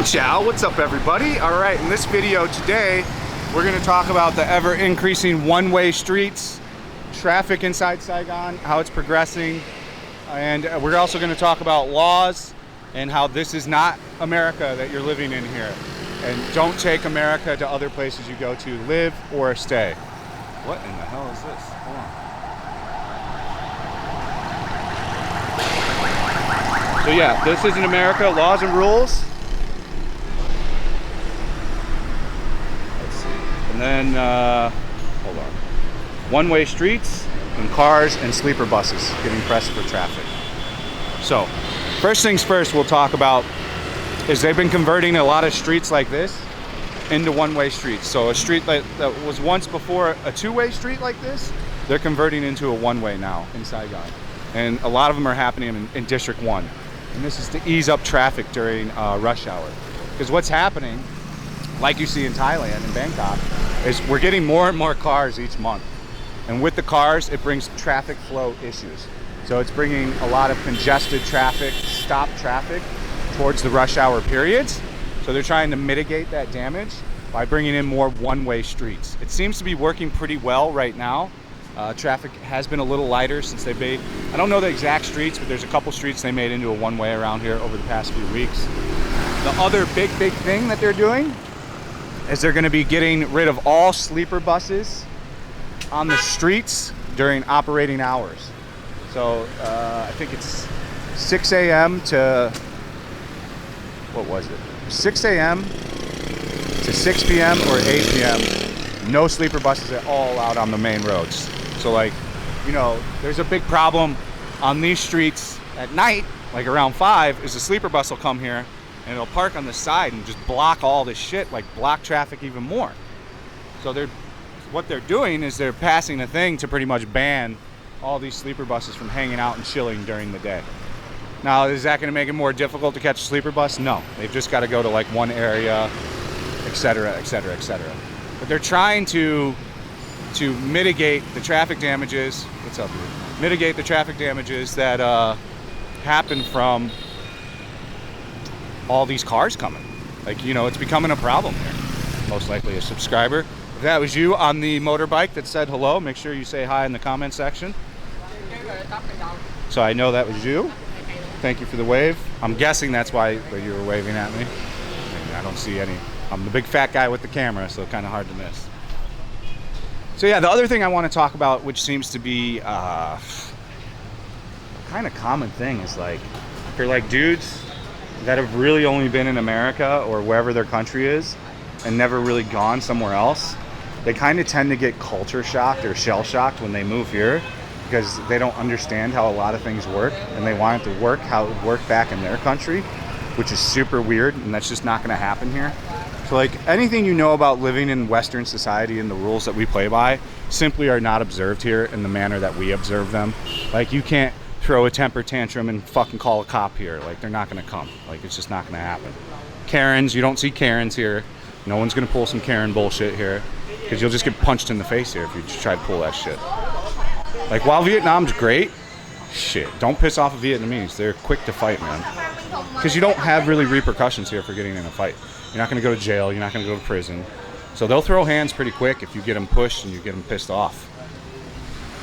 Ciao, what's up everybody? All right, in this video today, we're gonna talk about the ever increasing one-way streets, traffic inside Saigon, how it's progressing, and we're also gonna talk about laws and how this is not America that you're living in here. And don't take America to other places you go to, live or stay. What in the hell is this? Hold on. So yeah, this isn't America, laws and rules. Let's see. And then, hold on. One-way streets and cars and sleeper buses getting pressed for traffic. So, first things first we'll talk about is they've been converting a lot of streets like this into one-way streets. So a street that was once before a two-way street like this, they're converting into a one-way now in Saigon. And a lot of them are happening in District 1. And this is to ease up traffic during rush hour. Because what's happening, like you see in Thailand, in Bangkok, is we're getting more and more cars each month. And with the cars, it brings traffic flow issues. So it's bringing a lot of congested traffic, stop traffic towards the rush hour periods. So they're trying to mitigate that damage by bringing in more one-way streets. It seems to be working pretty well right now. Traffic has been a little lighter since they made, I don't know the exact streets, but there's a couple streets they made into a one-way around here over the past few weeks. The other big thing that they're doing is they're gonna be getting rid of all sleeper buses on the streets during operating hours. So I think it's 6 a.m. to, what was it? 6 a.m. to 6 p.m. or 8 p.m. No sleeper buses at all allowed on the main roads. So like, you know, there's a big problem on these streets at night, like around 5, is a sleeper bus will come here and it'll park on the side and just block all this shit, like block traffic even more. So what they're doing is they're passing a thing to pretty much ban all these sleeper buses from hanging out and chilling during the day. Now, is that going to make it more difficult to catch a sleeper bus? No. They've just got to go to like one area, etc., etc., etc. But they're trying to mitigate the traffic damages. What's up, dude? Mitigate the traffic damages that happen from all these cars coming. Like, you know, it's becoming a problem here. Most likely a subscriber. If that was you on the motorbike that said hello, make sure you say hi in the comment section. So I know that was you. Thank you for the wave. I'm guessing that's why you were waving at me. I don't see any. I'm the big fat guy with the camera, so kind of hard to miss. So yeah, the other thing I want to talk about, which seems to be a kind of common thing, is like, for like dudes that have really only been in America or wherever their country is and never really gone somewhere else, they kind of tend to get culture shocked or shell shocked when they move here, because they don't understand how a lot of things work and they want it to work how it would work back in their country, which is super weird, and that's just not going to happen here. So like, anything you know about living in Western society and the rules that we play by simply are not observed here in the manner that we observe them. Like, you can't throw a temper tantrum and fucking call a cop here. Like, they're not going to come. Like, it's just not going to happen. Karens, you don't see Karens here. No one's going to pull some Karen bullshit here, because you'll just get punched in the face here if you try to pull that shit. Like, while Vietnam's great, shit, don't piss off a Vietnamese. They're quick to fight, man. Because you don't have really repercussions here for getting in a fight. You're not going to go to jail. You're not going to go to prison. So they'll throw hands pretty quick if you get them pushed and you get them pissed off.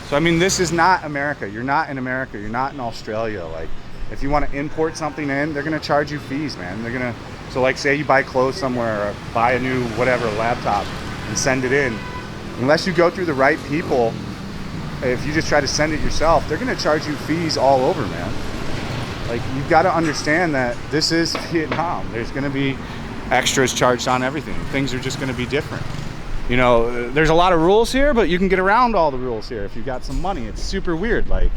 So, I mean, this is not America. You're not in America. You're not in Australia. Like, if you want to import something in, they're going to charge you fees, man. They're going to, so like, say you buy clothes somewhere or buy a new whatever laptop and send it in. Unless you go through the right people, if you just try to send it yourself, they're going to charge you fees all over, man. Like, you've got to understand that this is Vietnam. There's going to be extras charged on everything. Things are just going to be different. You know, there's a lot of rules here, but you can get around all the rules here if you've got some money. It's super weird. Like,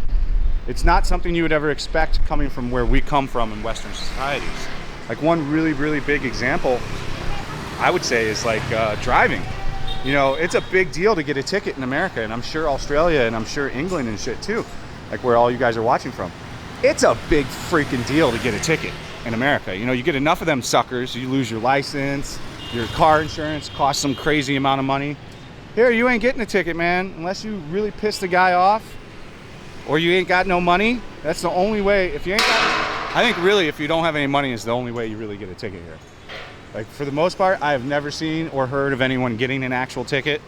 it's not something you would ever expect coming from where we come from in Western societies. Like, one really big example, I would say, is like driving. You know, it's a big deal to get a ticket in America, and I'm sure Australia, and I'm sure England and shit too, like where all you guys are watching from. It's a big freaking deal to get a ticket in America. You know, you get enough of them suckers, you lose your license, your car insurance costs some crazy amount of money. Here, you ain't getting a ticket, man, unless you really piss the guy off or you ain't got no money. That's the only way. If you ain't got, I think really if you don't have any money is the only way you really get a ticket here. Like for the most part, I have never seen or heard of anyone getting an actual ticket.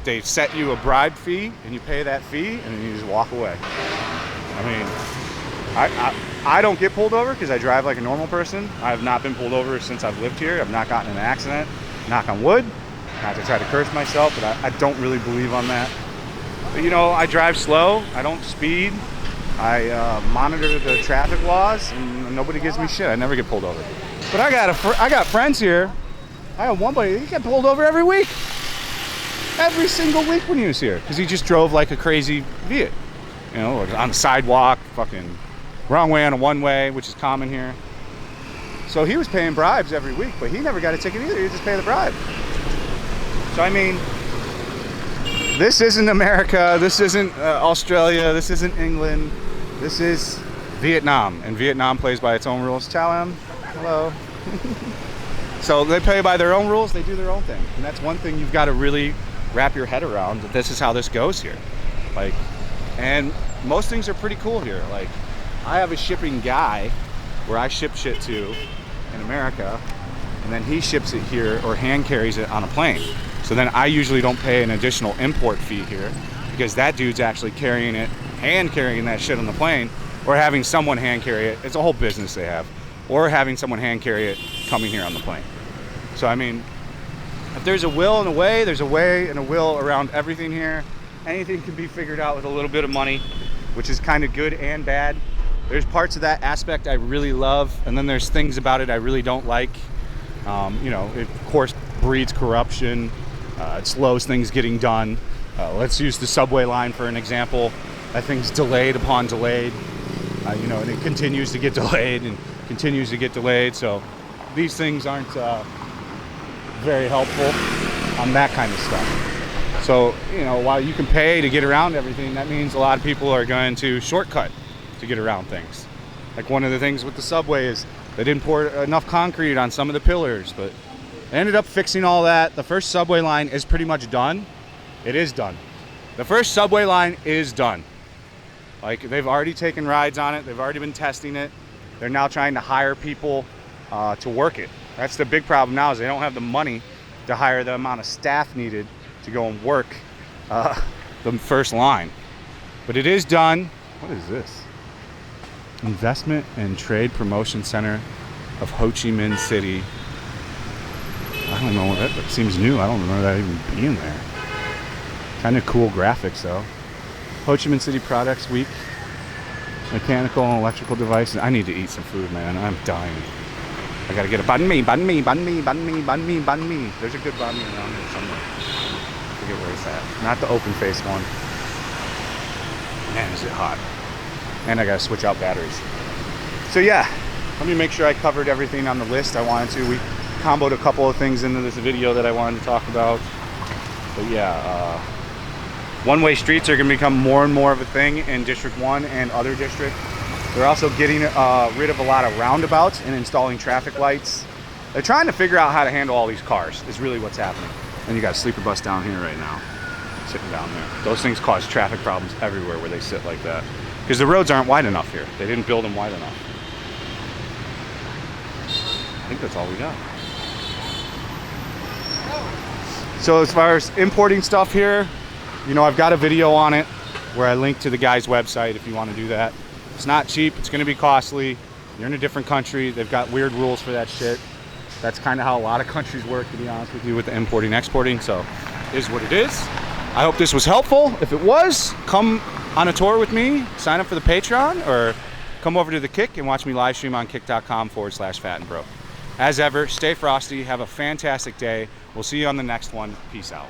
They set you a bribe fee and you pay that fee and then you just walk away. I mean, I don't get pulled over because I drive like a normal person. I have not been pulled over since I've lived here. I've not gotten in an accident, knock on wood, not to try to curse myself, but I don't really believe on that. But you know, I drive slow, I don't speed, I monitor the traffic laws, and nobody gives me shit. I never get pulled over. But I got friends here. I have one buddy, he got pulled over every week. Every single week when he was here. Because he just drove like a crazy Viet. You know, on the sidewalk, fucking wrong way on a one-way, which is common here. So he was paying bribes every week, but he never got a ticket either. He would just pay the bribe. So I mean, this isn't America, this isn't Australia, this isn't England, this is Vietnam, and Vietnam plays by its own rules. Ciao, Em. Hello. So they play by their own rules, they do their own thing, and that's one thing you've got to really wrap your head around, that this is how this goes here. Like, and most things are pretty cool here. Like, I have a shipping guy where I ship shit to in America, and then he ships it here or hand carries it on a plane. So then I usually don't pay an additional import fee here because that dude's actually carrying it, hand carrying that shit on the plane, or having someone hand carry it. It's a whole business they have, or having someone hand carry it coming here on the plane. So I mean, if there's a will and a way, there's a way and a will around everything here. Anything can be figured out with a little bit of money, which is kind of good and bad. There's parts of that aspect I really love, and then there's things about it I really don't like. You know, it of course breeds corruption. It slows things getting done. Let's use the subway line for an example. That thing's delayed upon delayed. You know, and it continues to get delayed and continues to get delayed. So these things aren't very helpful on that kind of stuff. So, you know, while you can pay to get around everything, that means a lot of people are going to shortcut to get around things. Like one of the things with the subway is they didn't pour enough concrete on some of the pillars, but they ended up fixing all that. The first subway line is pretty much done. It is done. The first subway line is done. Like, they've already taken rides on it. They've already been testing it. They're now trying to hire people to work it. That's the big problem now, is they don't have the money to hire the amount of staff needed to go and work the first line. But it is done. What is this? Investment and Trade Promotion Center of Ho Chi Minh City. I don't know, that seems new. I don't remember that even being there. Kind of cool graphics though. Ho Chi Minh City Products Week. Mechanical and electrical devices. I need to eat some food, man. I'm dying. I gotta get a banh mi, banh mi, banh mi, banh mi, banh mi, banh mi. There's a good banh mi around here somewhere. I forget where it's at. Not the open face one. Man, is it hot. And I gotta switch out batteries. So yeah, let me make sure I covered everything on the list I wanted to. We comboed a couple of things into this video that I wanted to talk about. But yeah, one-way streets are gonna become more and more of a thing in District 1 and other districts. They're also getting rid of a lot of roundabouts and installing traffic lights. They're trying to figure out how to handle all these cars, is really what's happening. And you got a sleeper bus down here right now, sitting down there. Those things cause traffic problems everywhere where they sit like that. Because the roads aren't wide enough here. They didn't build them wide enough. I think that's all we got. So as far as importing stuff here, you know, I've got a video on it where I link to the guy's website if you want to do that. It's not cheap, it's gonna be costly. You're in a different country, they've got weird rules for that shit. That's kind of how a lot of countries work, to be honest with you, with the importing, exporting, so it is what it is. I hope this was helpful. If it was, come on a tour with me, sign up for the Patreon, or come over to the Kick and watch me live stream on kick.com/fatandbro. As ever, stay frosty, have a fantastic day. We'll see you on the next one. Peace out.